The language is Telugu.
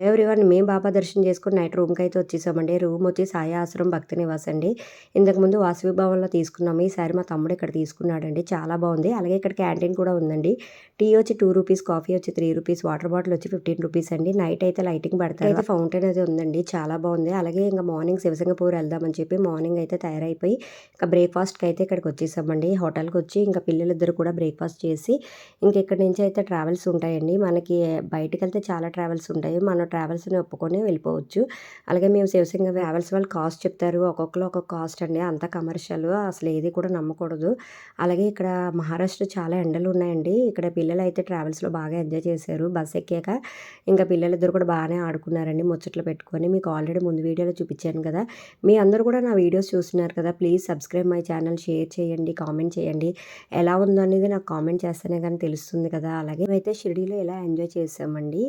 ఎవ్రీవన్ మేము బాబా దర్శనం చేసుకొని నైట్ రూమ్‌కైతే వచ్చేసామండి. రూమ్ వచ్చి సాయి ఆశ్రమం భక్తి నివాస్ అండి. ఇంతకుముందు వాసవి భవన్‌లో తీసుకున్నాము. ఈసారి మా తమ్ముడు ఇక్కడ తీసుకున్నాడండి. చాలా బాగుంది. అలాగే ఇక్కడ క్యాంటీన్ కూడా ఉందండి. టీ వచ్చి ₹2, కాఫీ వచ్చి ₹3, వాటర్ బాటిల్ వచ్చి ₹15 అండి. నైట్ అయితే లైటింగ్ పెడతారు. అయితే ఫౌంటైన్ అది ఉందండి. చాలా బాగుంది. అలాగే ఇంకా మార్నింగ్ శివసింగపూర్ వెళ్దామని చెప్పి మార్నింగ్ అయితే తయారైపోయి ఇంకా బ్రేక్‌ఫాస్ట్‌కి అయితే ఇక్కడికి వచ్చేసామండి. హోటల్‌కి వచ్చి ఇంకా పిల్లలిద్దరూ కూడా బ్రేక్‌ఫాస్ట్ చేసి ఇంక ఇక్కడి నుంచి అయితే ట్రావెల్స్ ఉంటాయండి. మనకి బయటికెళ్తే చాలా ట్రావెల్స్ ఉంటాయి. మనం ట్రావెల్స్‌ని ఒప్పుకొని వెళ్ళిపోవచ్చు. అలాగే మేము శివసింగ ట్రావెల్స్ వాళ్ళు కాస్ట్ చెప్తారు. ఒక్కొక్కళ్ళు ఒక్కొక్క కాస్ట్ అండి. అంతా కమర్షియల్. అసలు ఏది కూడా నమ్మకూడదు. అలాగే ఇక్కడ మహారాష్ట్ర చాలా ఎండలున్నాయండి. ఇక్కడ పిల్లలైతే ట్రావెల్స్‌లో బాగా ఎంజాయ్ చేశారు. బస్ ఎక్కాక ఇంకా పిల్లలిద్దరూ కూడా బాగానే ఆడుకున్నారండి ముచ్చట్లు పెట్టుకొని. మీకు ఆల్రెడీ ముందు వీడియోలో చూపించాను కదా! మీ అందరూ కూడా నా వీడియోస్ చూస్తున్నారు కదా! Please subscribe my channel, share చేయండి, కామెంట్ చేయండి. ఎలా ఉందో అనేది నాకు కామెంట్ చేస్తేనే గానీ తెలుస్తుంది కదా! అలాగే మేమైతే షిరిడీలో ఇలా ఎంజాయ్ చేసామండి.